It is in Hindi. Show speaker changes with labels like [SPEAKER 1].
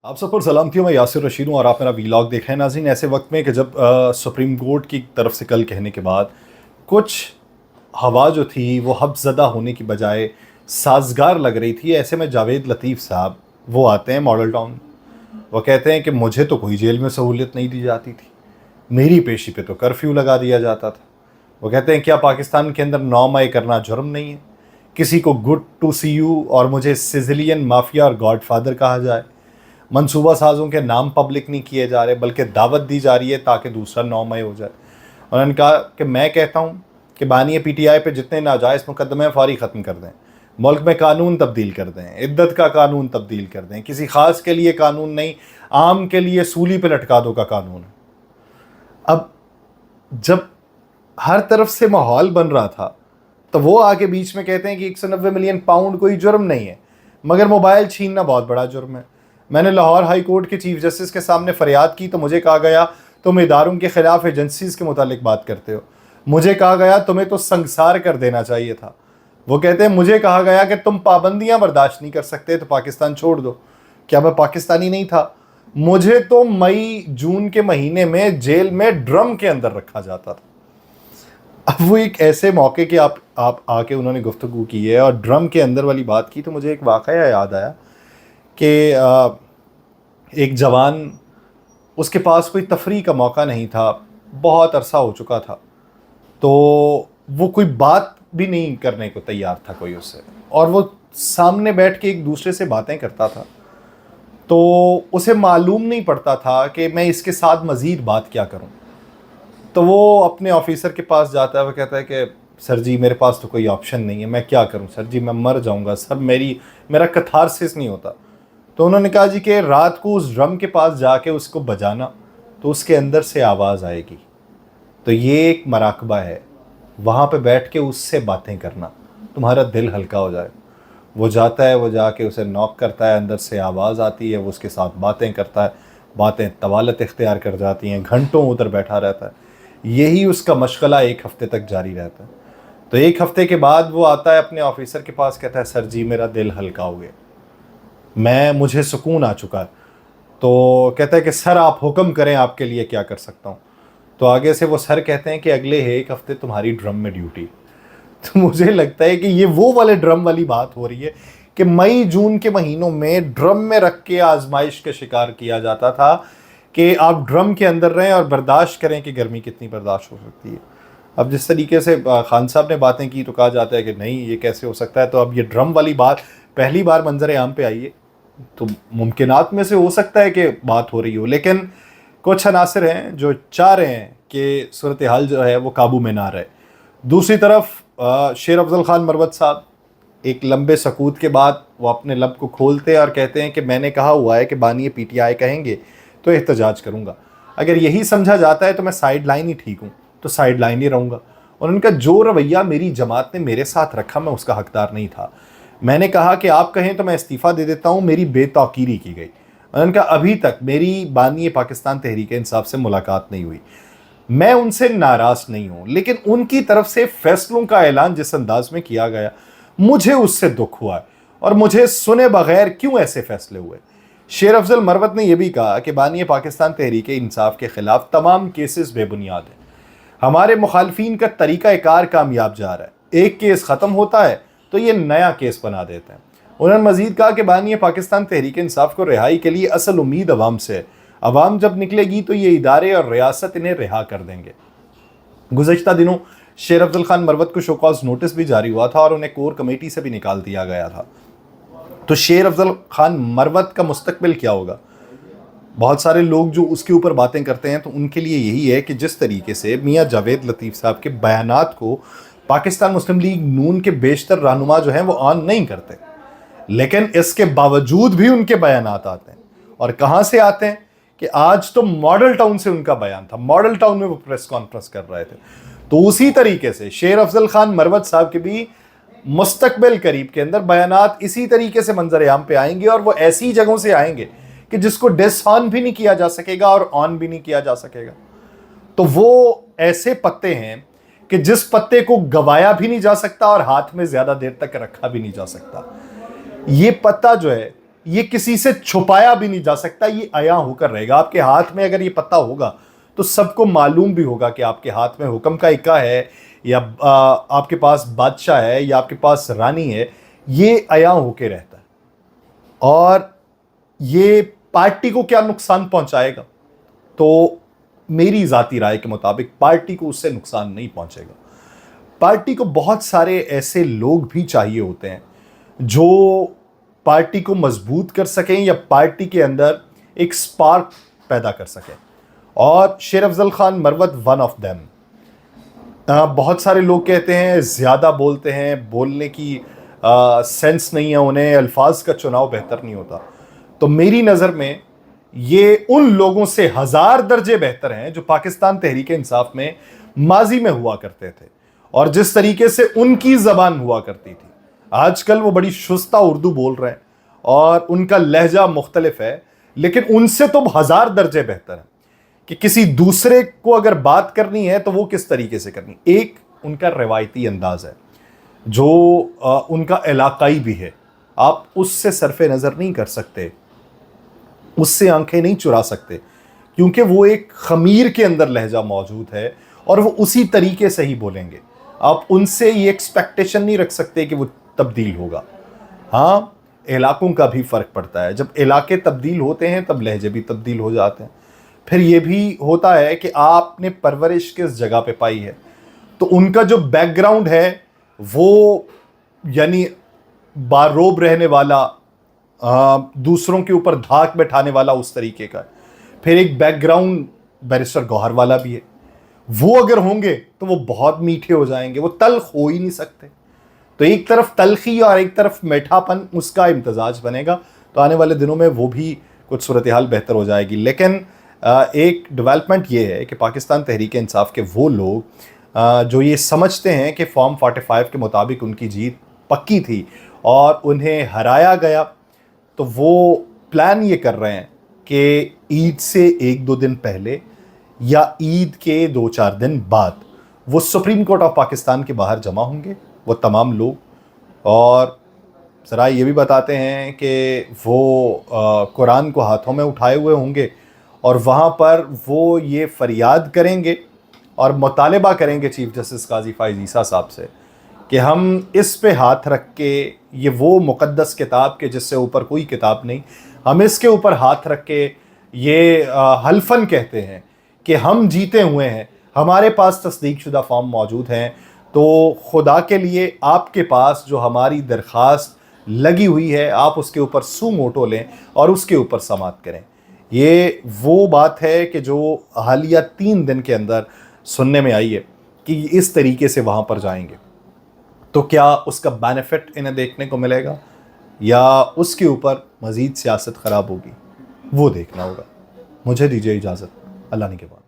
[SPEAKER 1] आप सब पर सलामती हूँ। मैं यासिर रशीद हूँ और आप मेरा वीलॉग देख रहे हैं नाज़रीन। ऐसे वक्त में कि जब सुप्रीम कोर्ट की तरफ से कल कहने के बाद कुछ हवा जो थी वो हफ्ज़दा होने की बजाय साजगार लग रही थी, ऐसे में जावेद लतीफ़ साहब वो आते हैं मॉडल टाउन। वो कहते हैं कि मुझे तो कोई जेल में सहूलियत नहीं दी जाती थी, मेरी पेशी पे तो कर्फ्यू लगा दिया जाता था। वो कहते हैं क्या पाकिस्तान के अंदर 9 मई करना जुर्म नहीं है? किसी को गुड टू सी यू और मुझे सिजिलियन माफिया और गॉडफादर कहा जाए। मनसूबा साजों के नाम पब्लिक नहीं किए जा रहे बल्कि दावत दी जा रही है ताकि दूसरा 9 मई हो जाए। उन्होंने कहा कि मैं कहता हूँ कि बानी PTI पे जितने नाजायज़ मुकदमे हैं फौरी ख़त्म कर दें, मुल्क में कानून तब्दील कर दें, इद्दत का कानून तब्दील कर दें, किसी ख़ास के लिए कानून नहीं, आम के लिए सूली पे लटका दो का कानून है। अब जब हर तरफ से माहौल बन रहा था तो वो आके बीच में कहते हैं कि 190 मिलियन पाउंड कोई जुर्म नहीं है, मगर मोबाइल छीनना बहुत बड़ा जुर्म है। मैंने लाहौर हाई कोर्ट के चीफ जस्टिस के सामने फरियाद की तो मुझे कहा गया तुम इदारों के खिलाफ एजेंसीज के मुतालिक बात करते हो। मुझे कहा गया तुम्हें तो संसार कर देना चाहिए था। वो कहते हैं मुझे कहा गया कि तुम पाबंदियां बर्दाश्त नहीं कर सकते तो पाकिस्तान छोड़ दो। क्या मैं पाकिस्तानी नहीं था? मुझे तो मई जून के महीने में जेल में ड्रम के अंदर रखा जाता था। अब वो एक ऐसे मौके के आप आके उन्होंने गुफ्तगू की है और ड्रम के अंदर वाली बात की तो मुझे एक वाक़या याद आया कि एक जवान, उसके पास कोई तफरी का मौका नहीं था, बहुत अरसा हो चुका था, तो वो कोई बात भी नहीं करने को तैयार था कोई उससे, और वो सामने बैठ के एक दूसरे से बातें करता था। तो उसे मालूम नहीं पड़ता था कि मैं इसके साथ मज़ीद बात क्या करूं। तो वो अपने ऑफिसर के पास जाता है, वो कहता है कि सर जी मेरे पास तो कोई ऑप्शन नहीं है, मैं क्या करूं सर जी, मैं मर जाऊंगा सर, मेरा कथारसिस नहीं होता। तो उन्होंने कहा जी कि रात को उस ड्रम के पास जाके उसको बजाना तो उसके अंदर से आवाज़ आएगी। तो ये एक मराकबा है, वहाँ पे बैठ के उससे बातें करना, तुम्हारा दिल हल्का हो जाए। वो जाता है, वो जाके उसे नॉक करता है, अंदर से आवाज़ आती है, वो उसके साथ बातें करता है, बातें तवालत इख्तियार कर जाती हैं, घंटों उधर बैठा रहता है। यही उसका मशगला 1 हफ़्ते तक जारी रहता है। तो 1 हफ़्ते के बाद वो आता है अपने ऑफिसर के पास, कहता है सर जी मेरा दिल हल्का हो गया, मुझे सुकून आ चुका है। तो कहता है कि सर आप हुक्म करें, आपके लिए क्या कर सकता हूँ। तो आगे से वो सर कहते हैं कि अगले 1 हफ़्ते तुम्हारी ड्रम में ड्यूटी। तो मुझे लगता है कि ये वो वाले ड्रम वाली बात हो रही है कि मई जून के महीनों में ड्रम में रख के आजमाइश का शिकार किया जाता था कि आप ड्रम के अंदर रहें और बर्दाश्त करें कि गर्मी कितनी बर्दाश्त हो सकती है। अब जिस तरीके से खान साहब ने बातें की तो कहा जाता है कि नहीं ये कैसे हो सकता है। तो अब ये ड्रम वाली बात पहली बार मंजर आम पे आई है, तो मुमकिनात में से हो सकता है कि बात हो रही हो, लेकिन कुछ अनासर हैं जो चाह रहे हैं कि सूरत हाल जो है वो काबू में ना रहे। दूसरी तरफ शेर अफजल खान मरवत साहब एक लंबे सकूत के बाद वो अपने लब को खोलते हैं और कहते हैं कि मैंने कहा हुआ है कि बानी PTI कहेंगे तो एहतजाज करूँगा, अगर यही समझा जाता है तो मैं साइड लाइन ही ठीक हूँ तो साइड लाइन ही रहूँगा। और उनका जो रवैया मेरी जमात ने मेरे साथ रखा मैं उसका हकदार नहीं था। मैंने कहा कि आप कहें तो मैं इस्तीफ़ा दे देता हूँ, मेरी बेतौकीरी की गई। उन्होंने कहा अभी तक मेरी बानी पाकिस्तान तहरीक इंसाफ से मुलाकात नहीं हुई, मैं उनसे नाराज़ नहीं हूँ, लेकिन उनकी तरफ से फैसलों का ऐलान जिस अंदाज में किया गया मुझे उससे दुख हुआ है और मुझे सुने बगैर क्यों ऐसे फैसले हुए। शेर अफजल मरवत ने यह भी कहा कि बानी पाकिस्तान तहरीक इंसाफ के खिलाफ तमाम केसेस बेबुनियाद हैं, हमारे मुखालफिन का तरीका कार कामयाब जा रहा है, एक केस ख़त्म होता है तो ये नया केस बना देते हैं। उन्होंने मजीद कहा कि बानी पाकिस्तान तहरीक इंसाफ को रिहाई के लिए असल उम्मीद अवाम से है, अवाम जब निकलेगी तो ये इदारे और रियासत इन्हें रिहा कर देंगे। गुज़श्ता दिनों शेर अफजल खान मरवत को शोकॉज नोटिस भी जारी हुआ था और उन्हें कोर कमेटी से भी निकाल दिया गया था। तो शेर अफजल खान मरवत का मुस्तकबिल क्या होगा? बहुत सारे लोग जो उसके ऊपर बातें करते हैं तो उनके लिए यही है कि जिस तरीके से मियाँ जावेद लतीफ़ साहब के बयानात को पाकिस्तान मुस्लिम लीग नून के बेशतर रहनुमा जो हैं वो ऑन नहीं करते, लेकिन इसके बावजूद भी उनके बयानात आते हैं। और कहाँ से आते हैं कि आज तो मॉडल टाउन से उनका बयान था, मॉडल टाउन में वो प्रेस कॉन्फ्रेंस कर रहे थे। तो उसी तरीके से शेर अफजल खान मरवत साहब के भी मुस्तकबिल करीब के अंदर बयानात इसी तरीके से मंजर आम पे आएंगे और वो ऐसी जगहों से आएंगे कि जिसको डिस ऑन भी नहीं किया जा सकेगा और ऑन भी नहीं किया जा सकेगा। तो वो ऐसे पत्ते हैं कि जिस पत्ते को गवाया भी नहीं जा सकता और हाथ में ज्यादा देर तक रखा भी नहीं जा सकता। ये पत्ता जो है ये किसी से छुपाया भी नहीं जा सकता, ये आया होकर रहेगा। आपके हाथ में अगर ये पत्ता होगा तो सबको मालूम भी होगा कि आपके हाथ में हुक्म का इक्का है, या आपके पास बादशाह है, या आपके पास रानी है। ये आया होके रहता है और ये पार्टी को क्या नुकसान पहुंचाएगा? तो मेरी जाती राय के मुताबिक पार्टी को उससे नुकसान नहीं पहुंचेगा। पार्टी को बहुत सारे ऐसे लोग भी चाहिए होते हैं जो पार्टी को मजबूत कर सकें या पार्टी के अंदर एक स्पार्क पैदा कर सकें, और शेर Afzal Khan Marwat one of them. बहुत सारे लोग कहते हैं ज़्यादा बोलते हैं, बोलने की सेंस नहीं है उन्हें, अल्फाज का चुनाव बेहतर नहीं होता। तो मेरी नज़र में ये उन लोगों से 1000 दर्जे बेहतर हैं जो पाकिस्तान तहरीक इंसाफ में माजी में हुआ करते थे, और जिस तरीके से उनकी ज़बान हुआ करती थी। आजकल वो बड़ी शुस्ता उर्दू बोल रहे हैं और उनका लहजा मुख्तलिफ है, लेकिन उनसे तो 1000 दर्जे बेहतर है कि किसी दूसरे को अगर बात करनी है तो वो किस तरीके से करनी। एक उनका रिवायती अंदाज है जो उनका इलाकाई भी है, आप उससे सरफे नज़र नहीं कर सकते, उससे आंखें नहीं चुरा सकते, क्योंकि वो एक खमीर के अंदर लहजा मौजूद है और वो उसी तरीके से ही बोलेंगे। आप उनसे ये एक्सपेक्टेशन नहीं रख सकते कि वो तब्दील होगा। हाँ, इलाकों का भी फ़र्क पड़ता है, जब इलाके तब्दील होते हैं तब लहजे भी तब्दील हो जाते हैं। फिर ये भी होता है कि आपने परवरिश किस जगह पे पाई है, तो उनका जो बैकग्राउंड है वो यानी बारोब रहने वाला, दूसरों के ऊपर धाक बैठाने वाला उस तरीके का। फिर एक बैकग्राउंड बैरिस्टर गौहर वाला भी है, वो अगर होंगे तो वो बहुत मीठे हो जाएंगे, वो तल्ख हो ही नहीं सकते। तो एक तरफ तलखी और एक तरफ मीठापन, उसका इम्तजाज बनेगा, तो आने वाले दिनों में वो भी कुछ सूरत हाल बेहतर हो जाएगी। लेकिन एक डेवलपमेंट ये है कि पाकिस्तान तहरीक इंसाफ के वो लोग जो ये समझते हैं कि फॉर्म 45 के मुताबिक उनकी जीत पक्की थी और उन्हें हराया गया, तो वो प्लान ये कर रहे हैं कि ईद से 1-2 दिन पहले या ईद के 2-4 दिन बाद वो सुप्रीम कोर्ट ऑफ पाकिस्तान के बाहर जमा होंगे, वो तमाम लोग, और ज़रा ये भी बताते हैं कि वो कुरान को हाथों में उठाए हुए होंगे और वहाँ पर वो ये फरियाद करेंगे और मुतालबा करेंगे चीफ जस्टिस काजी फ़ाइज़ ईसा साहब से कि हम इस पे हाथ रख के, ये वो मुक़द्दस किताब के जिससे ऊपर कोई किताब नहीं, हम इसके ऊपर हाथ रख के ये हल्फन कहते हैं कि हम जीते हुए हैं, हमारे पास तस्दीक शुदा फॉर्म मौजूद हैं, तो खुदा के लिए आपके पास जो हमारी दरख्वास्त लगी हुई है आप उसके ऊपर सू मोटो लें और उसके ऊपर समात करें। ये वो बात है कि जो हालिया 3 दिन के अंदर सुनने में आई है कि इस तरीके से वहाँ पर जाएंगे, तो क्या उसका बेनिफिट इन्हें देखने को मिलेगा या उसके ऊपर मज़ीद सियासत ख़राब होगी, वो देखना होगा। मुझे दीजिए इजाज़त, अल्लाह ने के बाद।